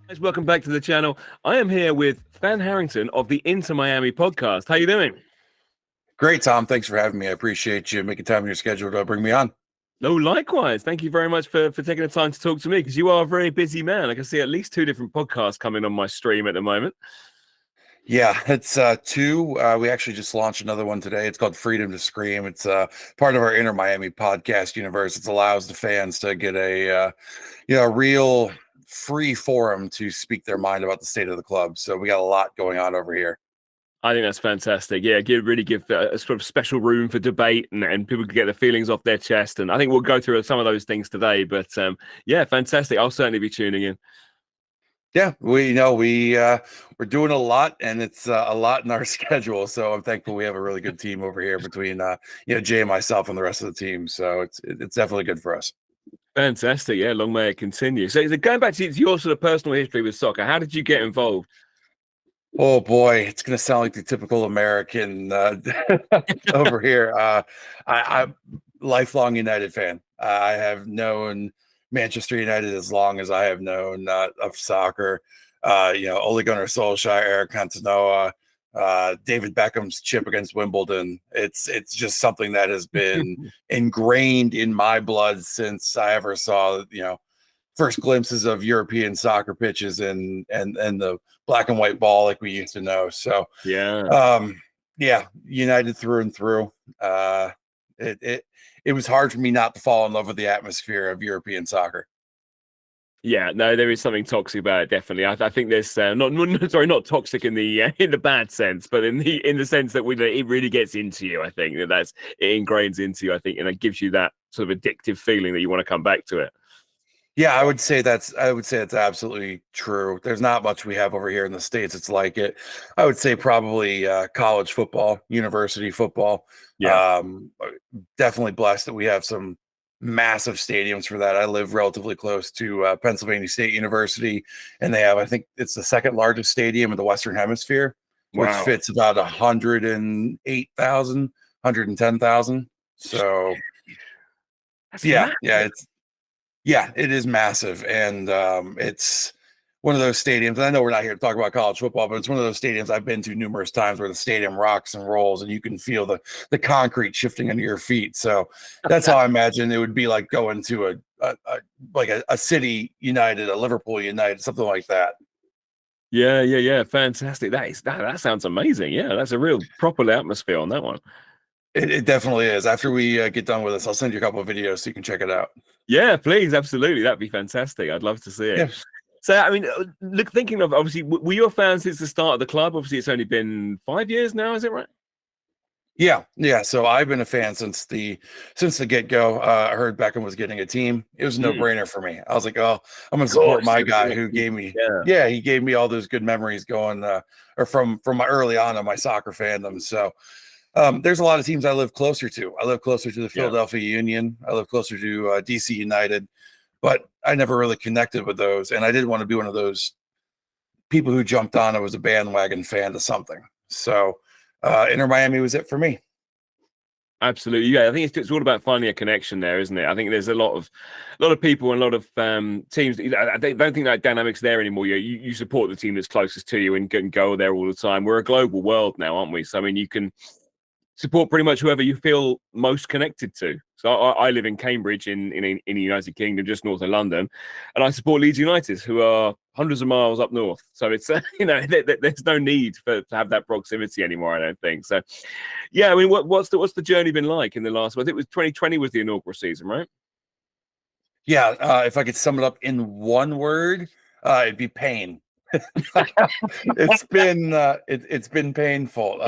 Guys, welcome back to the channel. I am here with Than Harrington of the Inter Miami podcast. How you doing? Great, Tom. Thanks for having me. I appreciate you making time in your schedule to bring me on. No, likewise. Thank you very much for taking the time to talk to me because you are a very busy man. I can see at least two different podcasts coming on my stream at the moment. Yeah, it's two. We actually just launched another one today. It's called Freedom to Scream. It's part of our Inter Miami podcast universe. It allows the fans to get a real free forum to speak their mind about the state of the club. So we got a lot going on over here. I think that's fantastic. Yeah, really give a sort of special room for debate and people can get their feelings off their chest. And I think we'll go through some of those things today. But yeah, fantastic. I'll certainly be tuning in. Yeah, we're doing a lot, and it's a lot in our schedule. So I'm thankful we have a really good team over here between Jay and myself and the rest of the team. So it's definitely good for us. Fantastic. Yeah, long may it continue. So going back to your sort of personal history with soccer, how did you get involved? Oh boy, it's gonna sound like the typical American over here. I'm lifelong United fan. I have known Manchester United as long as I have known of soccer. Ole Gunnar Solskjaer, Eric Cantona, David Beckham's chip against Wimbledon. It's just something that has been ingrained in my blood since I ever saw first glimpses of European soccer pitches and the black and white ball like we used to know. So United through and through. It was hard for me not to fall in love with the atmosphere of European soccer. Yeah, no, there is something toxic about it. Definitely, I think there's not toxic in the bad sense, but in the sense that it really gets into you. I think it ingrains into you. I think, and it gives you that sort of addictive feeling that you want to come back to it. Yeah, I would say that's absolutely true. There's not much we have over here in the States. It's like it. I would say probably college football, university football. Yeah. Definitely blessed that we have some massive stadiums for that. I live relatively close to Pennsylvania State University, and they have, I think it's the second largest stadium in the Western Hemisphere, which fits about 108,000, 110,000. So it is massive. And it's one of those stadiums. And I know we're not here to talk about college football, but it's one of those stadiums I've been to numerous times where the stadium rocks and rolls and you can feel the concrete shifting under your feet. So that's how I imagine it would be like going to a City United, a Liverpool United, something like that. Yeah. Fantastic. That sounds amazing. Yeah, that's a real proper atmosphere on that one. It definitely is. After we get done with this, I'll send you a couple of videos so you can check it out. Yeah, please. Absolutely. That'd be fantastic. I'd love to see it. Yeah. So, I mean, look, thinking of, obviously, were you a fan since the start of the club? Obviously, it's only been 5 years now. Is it right? Yeah. So I've been a fan since the get-go. I heard Beckham was getting a team. It was a no-brainer for me. I was like, oh, I'm going to support my guy who gave me, he gave me all those good memories going, or from my early on of my soccer fandom. So there's a lot of teams I live closer to. I live closer to the Philadelphia Union. I live closer to DC United, but I never really connected with those. And I didn't want to be one of those people who jumped on. I was a bandwagon fan to something. So Inter Miami was it for me. Absolutely, yeah. I think it's all about finding a connection there, isn't it? I think there's a lot of people and a lot of teams. I don't think that dynamic's there anymore. You support the team that's closest to you and can go there all the time. We're a global world now, aren't we? So I mean, you can support pretty much whoever you feel most connected to. So I live in Cambridge in the United Kingdom, just north of London, and I support Leeds United, who are hundreds of miles up north. So it's there's no need to have that proximity anymore. I don't think so. Yeah, I mean, what's the journey been like in the last? I think it was 2020 was the inaugural season, right? Yeah, if I could sum it up in one word, it'd be pain. It's been painful.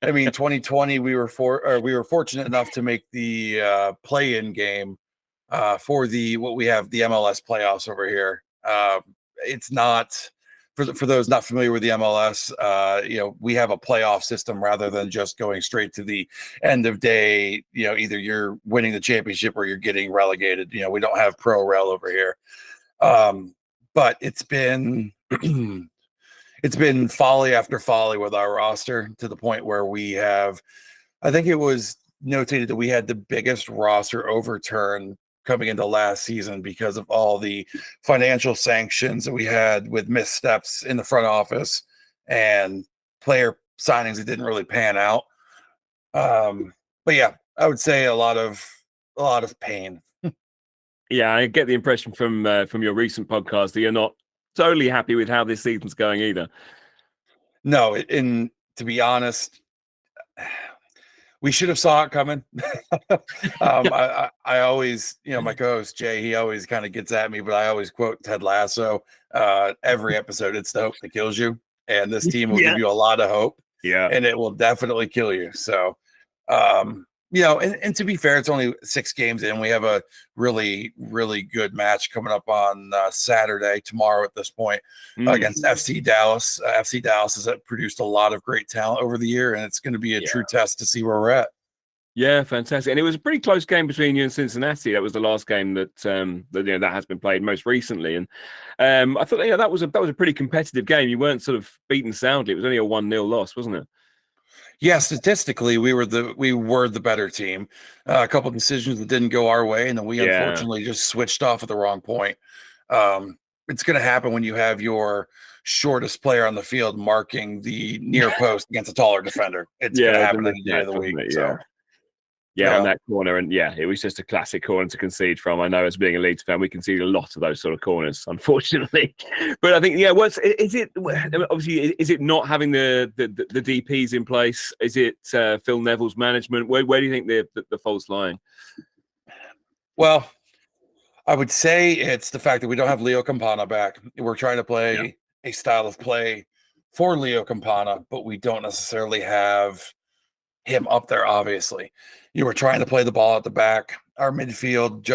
I mean, 2020 we were fortunate enough to make the play-in game for the MLS playoffs over here. It's not for those not familiar with the MLS. We have a playoff system rather than just going straight to the end of day. Either you're winning the championship or you're getting relegated. We don't have pro rel over here. But it's been folly after folly with our roster to the point where we have, I think it was notated that we had the biggest roster overturn coming into last season because of all the financial sanctions that we had with missteps in the front office and player signings that didn't really pan out. But yeah, I would say a lot of pain. Yeah, I get the impression from your recent podcast that you're not totally happy with how this season's going either. No, and to be honest, we should have saw it coming. I always, my co-host Jay, he always kind of gets at me, but I always quote Ted Lasso every episode. It's the hope that kills you, and this team will give you a lot of hope. Yeah, and it will definitely kill you. So, and to be fair, it's only 6 games in. We have a really, really good match coming up on Saturday, tomorrow at this point, against FC Dallas. FC Dallas has produced a lot of great talent over the year, and it's going to be a true test to see where we're at. Yeah, fantastic. And it was a pretty close game between you and Cincinnati. That was the last game that that has been played most recently. And I thought that was a pretty competitive game. You weren't sort of beaten soundly. It was only a 1-0 loss, wasn't it? Yeah, statistically, we were the better team. A couple of decisions that didn't go our way, and then we unfortunately just switched off at the wrong point. It's going to happen when you have your shortest player on the field marking the near post against a taller defender. It's going to happen at the end of the week. On that corner, and it was just a classic corner to concede from. I know, as being a Leeds fan, we concede a lot of those sort of corners, unfortunately. But I think, is it? Obviously, is it not having the DPs in place? Is it Phil Neville's management? Where do you think the fault's lying? Well, I would say it's the fact that we don't have Leo Campana back. We're trying to play a style of play for Leo Campana, but we don't necessarily have him up there. Obviously, you were trying to play the ball at the back. Our midfield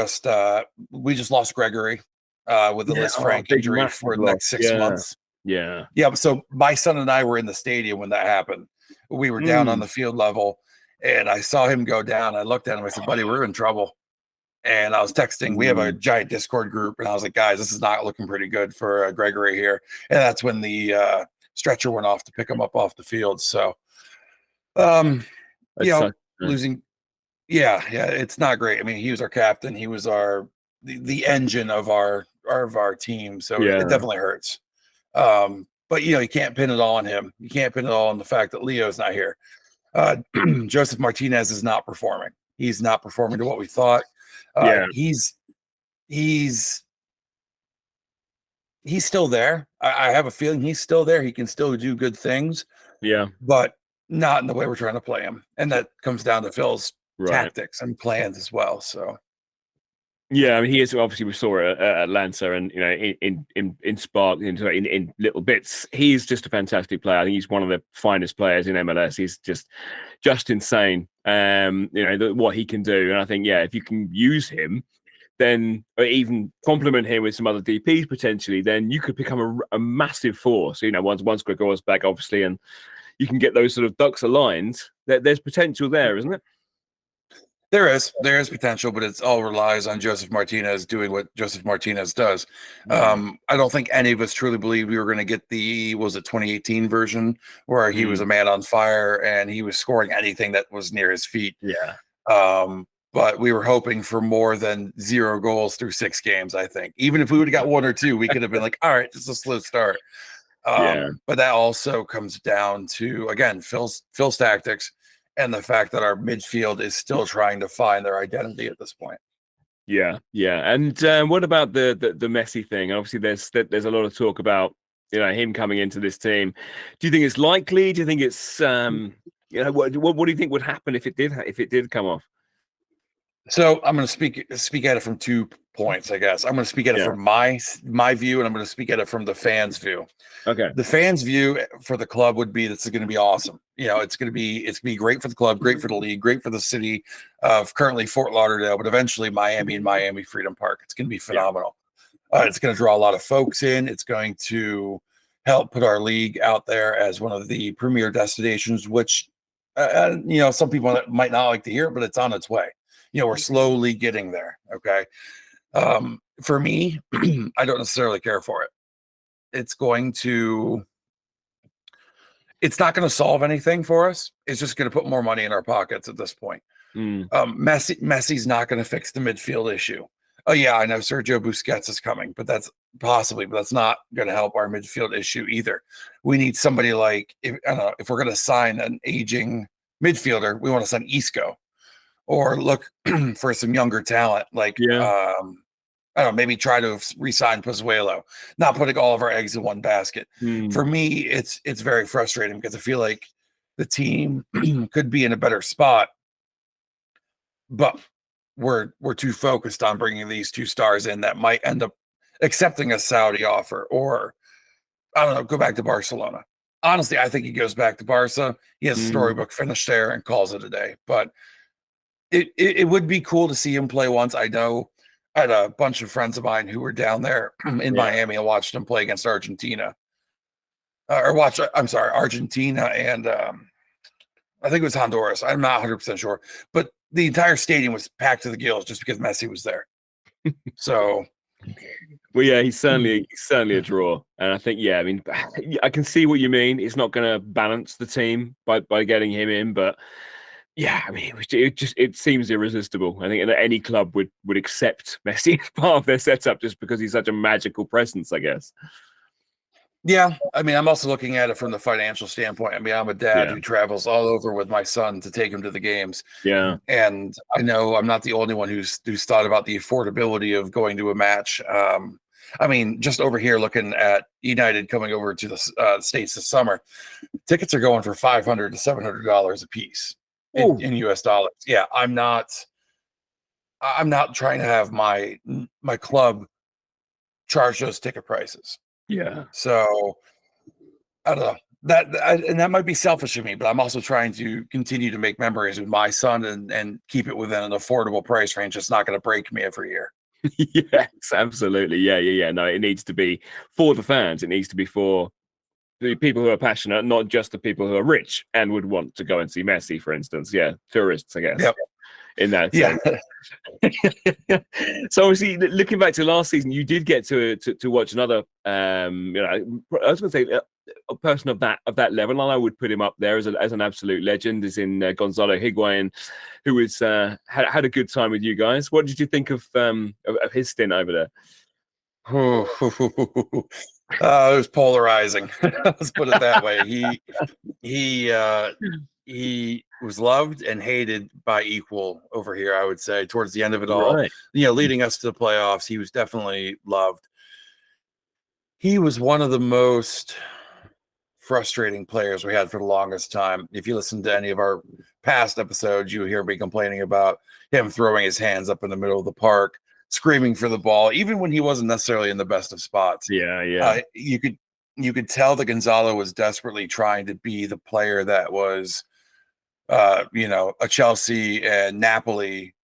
we just lost Gregory with the Liz Frank injury for the next 6 months. Yeah. So my son and I were in the stadium when that happened. We were down on the field level, and I saw him go down. I looked at him. I said, "Buddy, we're in trouble." And I was texting. We have a giant Discord group, and I was like, "Guys, this is not looking pretty good for Gregory here." And that's when the stretcher went off to pick him up off the field. So, losing. Yeah, it's not great. I mean, he was our captain. He was the engine of our team. So it definitely hurts. But you can't pin it all on him. You can't pin it all on the fact that Leo's not here. Joseph Martinez is not performing. He's not performing to what we thought. He's still there. I have a feeling he's still there. He can still do good things. Yeah, but not in the way we're trying to play him. And that comes down to Phil's tactics and plans as well. So yeah, I mean, he is, obviously we saw it at Atlanta, and in spark, in little bits. He's just a fantastic player. I think he's one of the finest players in MLS. He's just insane. What he can do, and I think if you can use him, then or even complement him with some other DPs potentially, then you could become a massive force. Once Gregor's back, obviously, and you can get those sort of ducks aligned. There's potential there, isn't it? There is potential, but it all relies on Joseph Martinez doing what Joseph Martinez does. I don't think any of us truly believed we were going to get the 2018 version where he was a man on fire and he was scoring anything that was near his feet. Yeah. But we were hoping for more than 0 goals through 6 games, I think. Even if we would have got 1 or 2, we could have been like, all right, just a slow start. But that also comes down to, again, Phil's tactics and the fact that our midfield is still trying to find their identity at this point. Yeah. And what about the Messi thing? Obviously, there's a lot of talk about him coming into this team. Do you think it's likely? Do you think it's what do you think would happen if it did come off? So I'm going to speak at it from 2 points, I guess. I'm going to speak at it from my view, and I'm going to speak at it from the fans' view. Okay. The fans' view for the club would be this is going to be awesome. It's going to be great for the club, great for the league, great for the city of currently Fort Lauderdale, but eventually Miami and Miami Freedom Park. It's going to be phenomenal. It's going to draw a lot of folks in. It's going to help put our league out there as one of the premier destinations, which some people might not like to hear, but it's on its way. We're slowly getting there. Okay. For me, I don't necessarily care for it. It's not going to solve anything for us. It's just going to put more money in our pockets at this point. Messi's not going to fix the midfield issue. Oh yeah, I know Sergio Busquets is coming, but that's not going to help our midfield issue either. We need somebody like, if I don't know, if we're going to sign an aging midfielder, we want to sign Isco, or look for some younger talent like Yeah. I don't know, maybe try to re-sign Pozuelo, not putting all of our eggs in one basket. Hmm. For me, it's very frustrating because I feel like the team could be in a better spot, but we're too focused on bringing these two stars in that might end up accepting a Saudi offer, or I don't know, go back to Barcelona. Honestly, I think he goes back to Barca. He has a Hmm. storybook finished there and calls it a day. But it would be cool to see him play once. I know I had a bunch of friends of mine who were down there in Yeah. Miami and watched him play against Argentina. I'm sorry, Argentina and I think it was Honduras. I'm not 100% sure, but the entire stadium was packed to the gills just because Messi was there. So, Well, yeah, he's certainly a draw, and I think, yeah, I mean, I can see what you mean. It's not going to balance the team by getting him in, but yeah, I mean, it seems irresistible. I think that any club would accept Messi as part of their setup just because he's such a magical presence, I guess. yeah, I mean, I'm also looking at it from the financial standpoint. I mean, I'm a dad Yeah, who travels all over with my son to take him to the games. yeah, And I know I'm not the only one who's thought about the affordability of going to a match. I mean, just over here looking at United coming over to the States this summer, tickets are going for $500 to $700 a piece in US dollars. Yeah, I'm not trying to have my club charge those ticket prices. yeah. So I don't know. And that might be selfish of me, but I'm also trying to continue to make memories with my son and keep it within an affordable price range. It's not going to break me every year. Yes, absolutely. Yeah, yeah, yeah. No, it needs to be for the fans. It needs to be for the people who are passionate, not just the people who are rich and would want to go and see Messi, for instance. Yeah, tourists, I guess, Yep. in that Yeah. sense. So obviously, looking back to last season, you did get to watch another. I was going to say a person of that level, and I would put him up there as an absolute legend. Is in Gonzalo Higuain, who was had a good time with you guys. What did you think of his stint over there? It was polarizing. Let's put it that way. He was loved and hated by equal over here, I would say, towards the end of it all. Right. Leading us to the playoffs, he was definitely loved. He was one of the most frustrating players we had for the longest time. If you listen to any of our past episodes, you hear me complaining about him throwing his hands up in the middle of the park, screaming for the ball, even when he wasn't necessarily in the best of spots. Yeah, yeah. You could tell that Gonzalo was desperately trying to be the player that was, a Chelsea and Napoli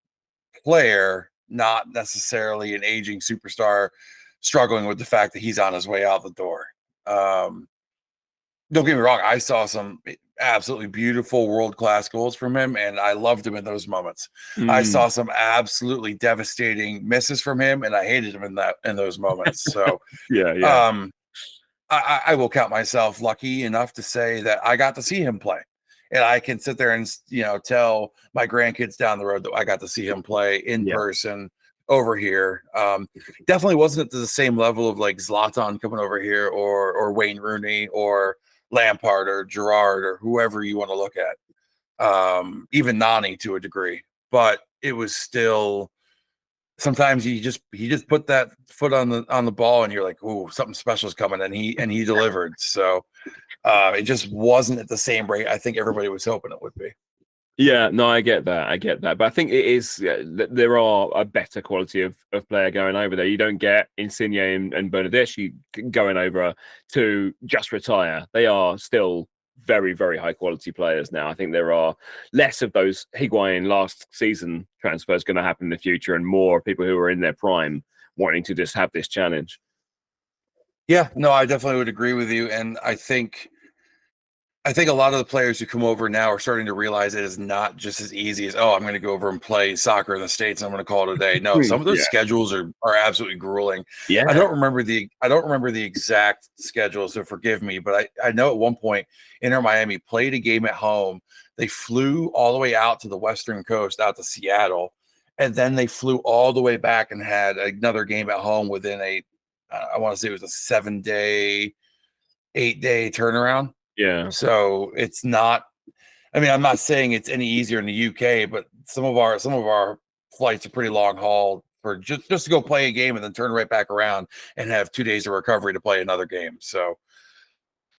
player, not necessarily an aging superstar struggling with the fact that he's on his way out the door. Don't get me wrong, I saw some absolutely beautiful world-class goals from him, and I loved him in those moments. I saw some absolutely devastating misses from him, and I hated him in those moments. So, Yeah, yeah. I will count myself lucky enough to say that I got to see him play, and I can sit there and tell my grandkids down the road that I got to see him play in Yeah. person over here. Definitely wasn't at the same level of like Zlatan coming over here, or Wayne Rooney, or Lampard, or Gerrard, or whoever you want to look at. Even Nani to a degree, but it was still, sometimes he just put that foot on the ball and you're like, "Ooh, something special is coming," and he delivered. So it just wasn't at the same rate I think everybody was hoping it would be. Yeah, no, I get that. I get that. But I think it is, there are a better quality of player going over there. You don't get Insigne and Bernardeschi going over to just retire. They are still very, very high quality players now. I think there are less of those Higuain last season transfers going to happen in the future, and more people who are in their prime wanting to just have this challenge. Yeah, no, I definitely would agree with you. And I think a lot of the players who come over now are starting to realize it is not just as easy as, oh, I'm going to go over and play soccer in the States and I'm going to call it a day. No, some of those Yeah. schedules are absolutely grueling. Yeah. I don't remember the exact schedule, so forgive me, but I know at one point Inter Miami played a game at home. They flew all the way out to the Western Coast, out to Seattle, and then they flew all the way back and had another game at home within I want to say it was a 7-day, 8-day turnaround. Yeah. So it's not. I mean, I'm not saying it's any easier in the UK, but some of our flights are pretty long haul for just to go play a game and then turn right back around and have 2 days of recovery to play another game. So,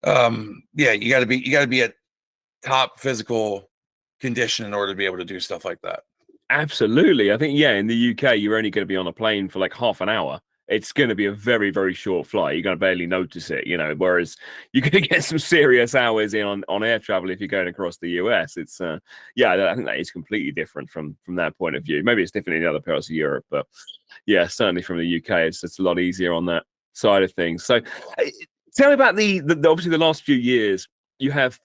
yeah, you got to be at top physical condition in order to be able to do stuff like that. Absolutely. I think, yeah, in the UK, you're only going to be on a plane for like half an hour. It's going to be a very, very short flight. You're going to barely notice it, whereas you're going to get some serious hours in on air travel if you're going across the US. It's, yeah, I think that is completely different from that point of view. Maybe it's different in other parts of Europe, but yeah, certainly from the UK, it's a lot easier on that side of things. So tell me about the obviously the last few years. You have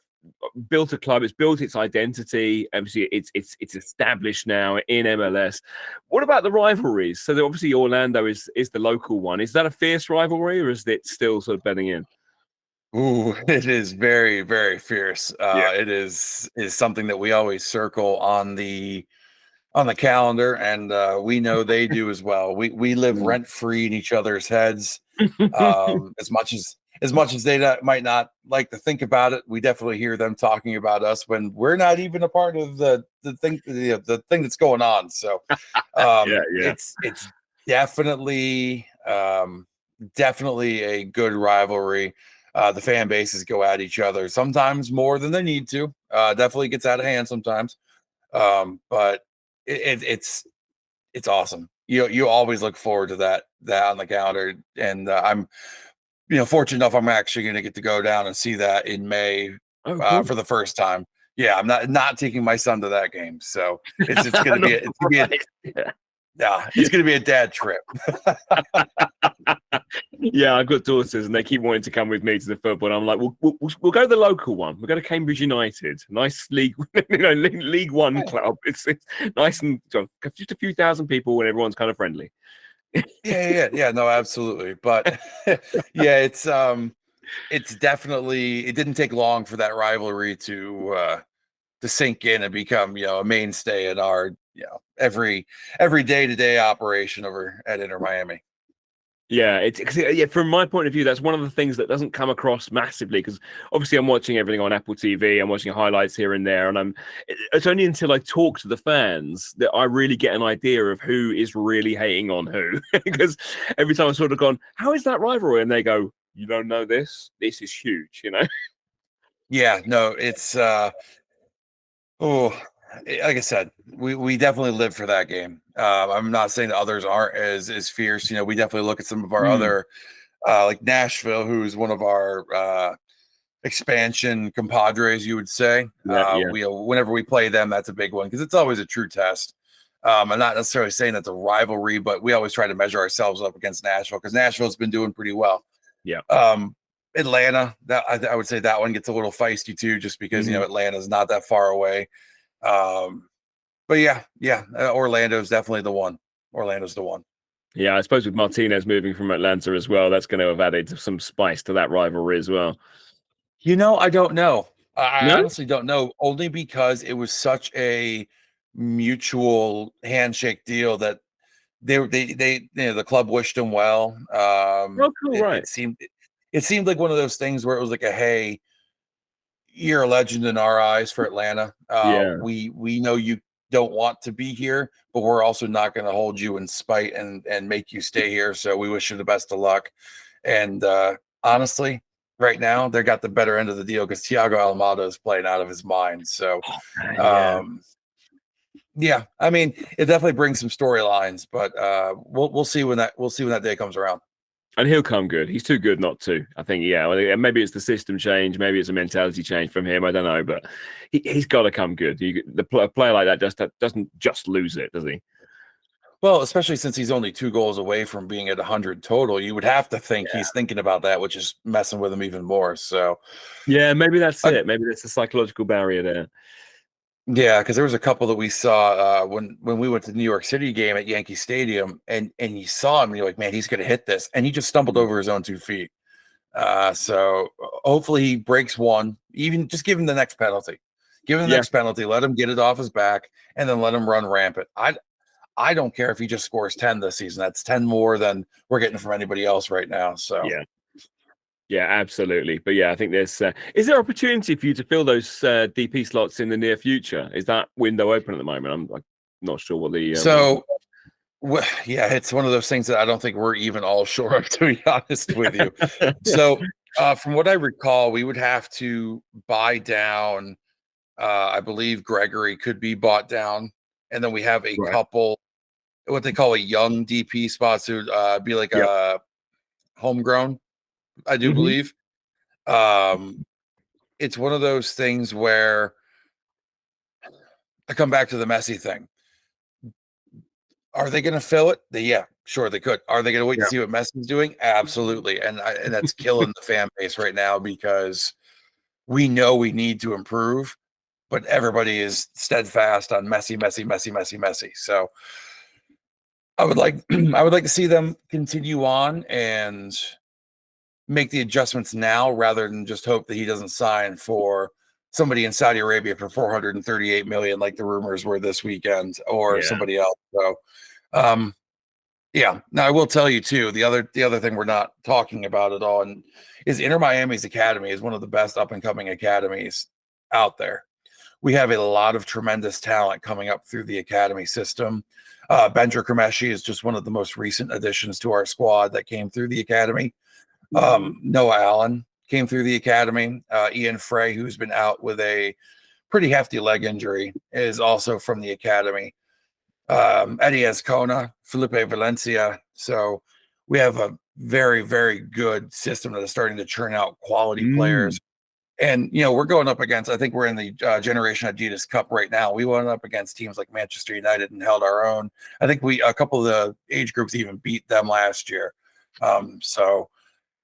built a club, it's built its identity, obviously it's established now in MLS. What about the rivalries? So obviously Orlando is the local one. Is that a fierce rivalry, or is it still sort of bedding in? Ooh, it is very, very fierce. It is something that we always circle on the calendar, and we know they do as well. We live rent free in each other's heads. As much as they might not like to think about it, we definitely hear them talking about us when we're not even a part of the thing that's going on. So it's definitely definitely a good rivalry. The fan bases go at each other sometimes more than they need to. Definitely gets out of hand sometimes, but it's awesome. You always look forward to that on the calendar, and I'm fortunate enough I'm actually going to get to go down and see that in May Cool. for the first time. Yeah, I'm not taking my son to that game, so it's going to be it's going to be a dad trip. Yeah, I've got daughters, and they keep wanting to come with me to the football. And I'm like, we'll go to the local one. We'll go to Cambridge United, nice league, League One club. It's nice and just a few thousand people, and everyone's kind of friendly. Yeah. No, absolutely. But yeah, it's definitely. It didn't take long for that rivalry to sink in and become a mainstay in our every day-to-day operation over at Inter Miami. Yeah, from my point of view, that's one of the things that doesn't come across massively, because obviously I'm watching everything on Apple TV, I'm watching highlights here and there, and it's only until I talk to the fans that I really get an idea of who is really hating on who. Because every time I've sort of gone, how is that rivalry? And they go, you don't know this? This is huge, Yeah, no, it's like I said, we definitely live for that game. I'm not saying that others aren't as fierce. We definitely look at some of our other, like Nashville, who's one of our expansion compadres, you would say. Yeah. Whenever we play them, that's a big one because it's always a true test. I'm not necessarily saying that's a rivalry, but we always try to measure ourselves up against Nashville because Nashville's been doing pretty well. Yeah. Atlanta, that I would say that one gets a little feisty too, just because Atlanta's not that far away. But yeah, Orlando's definitely the one. Orlando's the one. Yeah, I suppose with Martinez moving from Atlanta as well, that's going to have added some spice to that rivalry as well. I don't know. I No? honestly don't know, only because it was such a mutual handshake deal that they the club wished him well. Oh, cool, right. It seemed like one of those things where it was like hey, you're a legend in our eyes for Atlanta. Yeah. We know you don't want to be here, but we're also not going to hold you in spite and make you stay here. So we wish you the best of luck. And honestly, right now they got the better end of the deal because Thiago Almada is playing out of his mind. So, yeah, I mean, it definitely brings some storylines, but we'll see when that day comes around. And he'll come good. He's too good not to. I think, yeah. Maybe it's the system change. Maybe it's a mentality change from him. I don't know, but he's got to come good. A player like that doesn't just lose it, does he? Well, especially since he's only 2 goals away from being at 100 total, you would have to think he's thinking about that, which is messing with him even more. So, yeah, maybe that's it. Maybe that's a psychological barrier there. Yeah, because there was a couple that we saw when we went to the New York City game at Yankee Stadium, and you saw him, and you're like, man, he's going to hit this, and he just stumbled over his own 2 feet. So hopefully he breaks one. Even just give him the next penalty. Give him the next penalty. Let him get it off his back, and then let him run rampant. I don't care if he just scores 10 this season. That's 10 more than we're getting from anybody else right now. So Yeah. Yeah, absolutely. But yeah, I think there's is there opportunity for you to fill those DP slots in the near future? Is that window open at the moment? I'm not sure what the so yeah, it's one of those things that I don't think we're even all sure of, to be honest with you. So from what I recall, we would have to buy down. I believe Gregory could be bought down, and then we have a Right. couple what they call a young DP spots to be like Yep. a homegrown, I do Hmm. believe. It's one of those things where I come back to the Messi thing. Are they going to fill it? Yeah, sure they could. Are they going to wait Yeah. to see what Messi's doing? Absolutely, and that's killing the fan base right now because we know we need to improve, but everybody is steadfast on Messi, Messi, Messi, Messi, Messi. So I would like I would like to see them continue on and make the adjustments now rather than just hope that he doesn't sign for somebody in Saudi Arabia for 438 million like the rumors were this weekend or Yeah. somebody else. So yeah. Now I will tell you too, the other thing we're not talking about at all and is Inter Miami's academy is one of the best up and coming academies out there. We have a lot of tremendous talent coming up through the academy system. Benjer Kremeshi is just one of the most recent additions to our squad that came through the academy. Noah Allen came through the academy. Ian Frey, who's been out with a pretty hefty leg injury, is also from the academy. Eddie Azcona, Felipe Valencia. So we have a very, very good system that is starting to churn out quality players. And, we're going up against, I think we're in the Generation Adidas Cup right now. We went up against teams like Manchester United and held our own. I think a couple of the age groups even beat them last year. So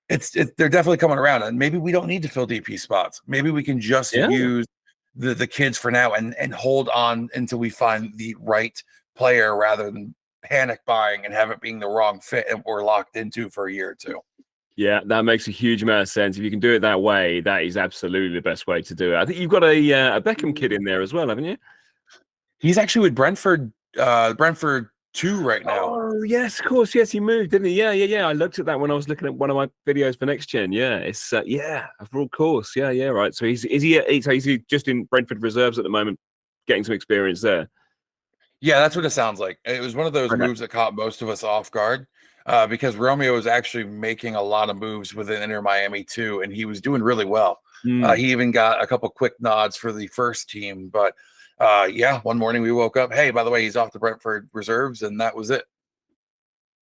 they're definitely coming around, and maybe we don't need to fill DP spots. Maybe we can just Yeah. use the kids for now and hold on until we find the right player rather than panic buying and have it being the wrong fit and we're locked into for a year or two. Yeah, that makes a huge amount of sense. If you can do it that way, that is absolutely the best way to do it. I think you've got a Beckham kid in there as well, haven't you? He's actually with Brentford 2 right now. Oh yes, of course. Yes, he moved, didn't he? Yeah. I looked at that when I was looking at one of my videos for Next Gen. Yeah, it's of course. Yeah, right. So is he just in Brentford reserves at the moment, getting some experience there? Yeah, that's what it sounds like. It was one of those Okay. moves that caught most of us off guard because Romeo was actually making a lot of moves within Inter Miami too, and he was doing really well. He even got a couple quick nods for the first team. But one morning we woke up, hey, by the way, he's off the Brentford reserves, and that was it.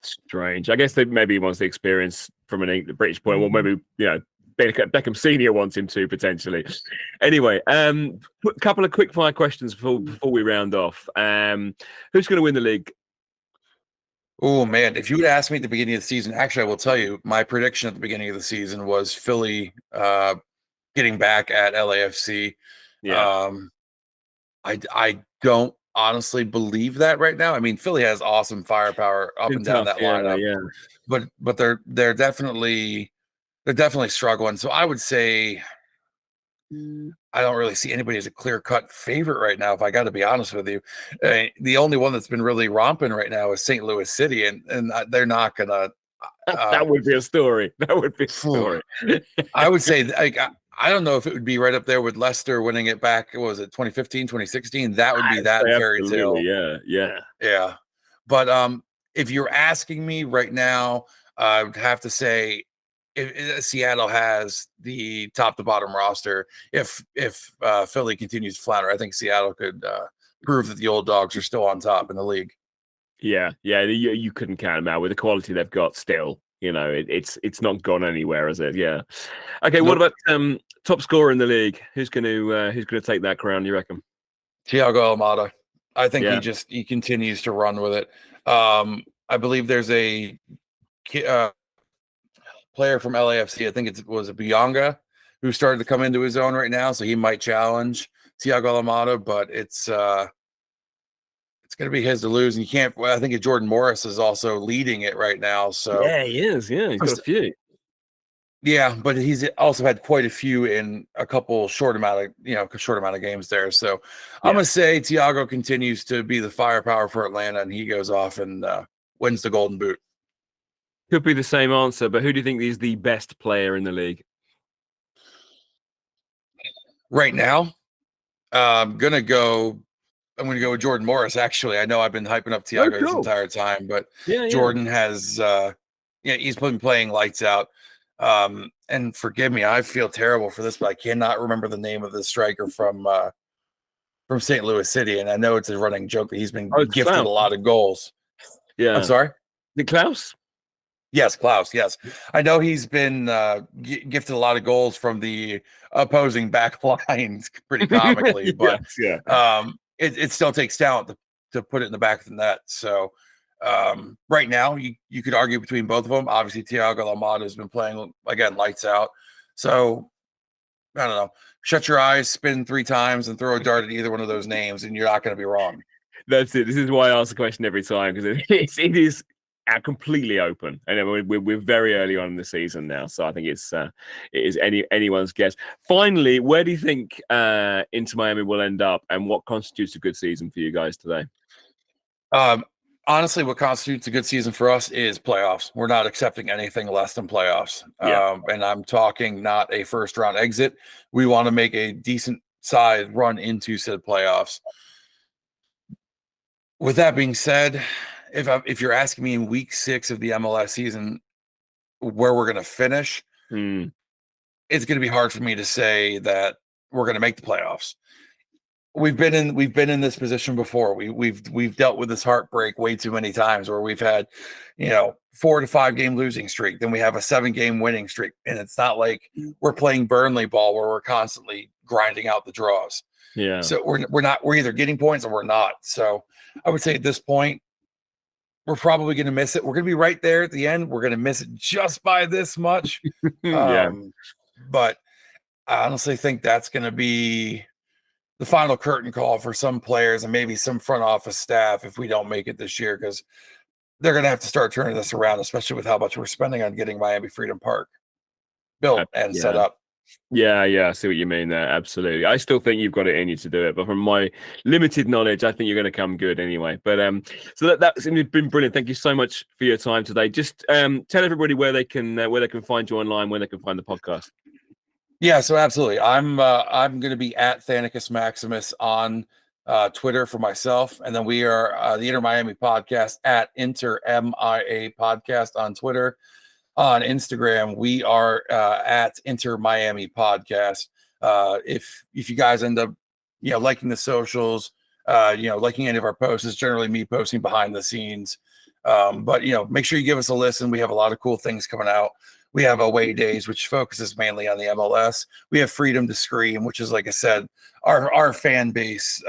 Strange. I guess they maybe he wants the experience from the British point. Well, maybe Beckham Senior wants him to potentially. Anyway, a couple of quick fire questions before we round off. Who's going to win the league? Oh man, if you would ask me at the beginning of the season, actually, I will tell you my prediction at the beginning of the season was Philly getting back at LAFC. Yeah, I don't honestly believe that right now. I mean, Philly has awesome firepower up been and down tough. that lineup, but they're definitely struggling. So I would say I don't really see anybody as a clear-cut favorite right now, if I got to be honest with you. The only one that's been really romping right now is St. Louis City, and they're not gonna. That would be a story. That would be a story. I would say, like, I don't know if it would be right up there with Leicester winning it back. What was it 2015, 2016? That would be that fairy tale. Yeah. But if you're asking me right now, I would have to say if Seattle has the top to bottom roster. If Philly continues to flounder, I think Seattle could prove that the old dogs are still on top in the league. Yeah. You couldn't count them out with the quality they've got. Still, it's not gone anywhere, is it? Yeah. Okay. Nope. What about top scorer in the league? Who's going to take that crown? You reckon? Thiago Almada. I think Yeah. he continues to run with it. I believe there's a player from LAFC. I think it was a Bianga who started to come into his own right now, so he might challenge Thiago Almada, but it's going to be his to lose. And you can't. Well, I think Jordan Morris is also leading it right now. So Yeah, he is. Yeah, he's got a few. Yeah, but he's also had quite a few in a couple short amount of games there. So I'm Yeah. gonna say Thiago continues to be the firepower for Atlanta, and he goes off and wins the Golden Boot. Could be the same answer, but who do you think is the best player in the league? Right now, I'm gonna go. I'm gonna go with Jordan Morris. Actually, I know I've been hyping up Oh, Thiago this cool. entire time, but Yeah. Jordan has, he's been playing lights out. And forgive me, I feel terrible for this, but I cannot remember the name of the striker from St. Louis City, and I know it's a running joke that he's been Oh, it's gifted Klaus. a lot of goals. I'm Yeah. sorry. The Klaus? Yes, Klaus. Yes, I know he's been gifted a lot of goals from the opposing back lines, pretty comically, but Yes, yeah. it still takes talent to put it in the back of the net. So right now, you could argue between both of them. Obviously, Thiago Almada has been playing again lights out. So I don't know. Shut your eyes, spin 3 times, and throw a dart at either one of those names, and you're not going to be wrong. That's it. This is why I ask the question every time, because it is completely open, and we're very early on in the season now, so I think it is anyone's guess. Finally, where do you think Inter Miami will end up, and what constitutes a good season for you guys today? Honestly, what constitutes a good season for us is playoffs. We're not accepting anything less than playoffs. Yeah. And I'm talking not a first round exit. We want to make a decent side run into said playoffs. With that being said, if you're asking me in week 6 of the MLS season where we're going to finish, it's going to be hard for me to say that we're going to make the playoffs. We've been in this position before. We've dealt with this heartbreak way too many times, where we've had 4 to 5 game losing streak, then we have a 7 game winning streak, and it's not like we're playing Burnley ball where we're constantly grinding out the draws. Yeah. So we're either getting points or we're not. So I would say at this point, we're probably going to miss it. We're going to be right there at the end. We're going to miss it just by this much. Yeah. But I honestly think that's going to be the final curtain call for some players and maybe some front office staff if we don't make it this year, because they're going to have to start turning this around, especially with how much we're spending on getting Miami Freedom Park built and set up. Yeah, I see what you mean there. Absolutely. I still think you've got it in you to do it, but from my limited knowledge, I think you're going to come good anyway. But so that's been brilliant. Thank you so much for your time today. Just tell everybody where they can find you online, where they can find the podcast. Yeah, so absolutely. I'm going to be at Thanicus Maximus on Twitter for myself, and then we are the Inter Miami Podcast at Inter MIA Podcast on Twitter. On Instagram, we are at Inter Miami Podcast. If you guys end up liking the socials, liking any of our posts, it's generally me posting behind the scenes. But make sure you give us a listen. We have a lot of cool things coming out. We have Away Days, which focuses mainly on the MLS. We have Freedom to Scream, which is, like I said, our fan base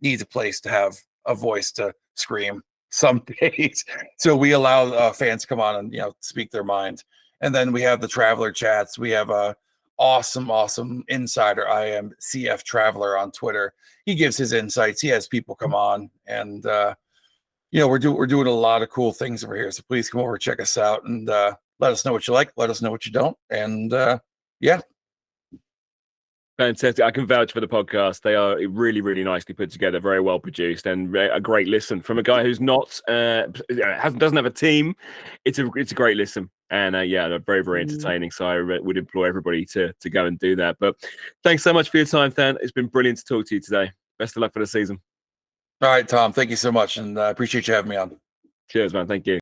needs a place to have a voice to scream some days. So we allow fans to come on and speak their mind. And then we have the Traveler Chats. We have a awesome insider. I am CF Traveler on Twitter. He gives his insights. He has people come on, and we're doing a lot of cool things over here. So please come over, check us out, and let us know what you like. Let us know what you don't. And Fantastic. I can vouch for the podcast. They are really nicely put together, very well produced, and a great listen from a guy who's not doesn't have a team. It's a great listen, and they're very entertaining. So I would implore everybody to go and do that. But thanks so much for your time, Than. It's been brilliant to talk to you today. Best of luck for the season. All right, Tom. Thank you so much, and I appreciate you having me on. Cheers, man. Thank you.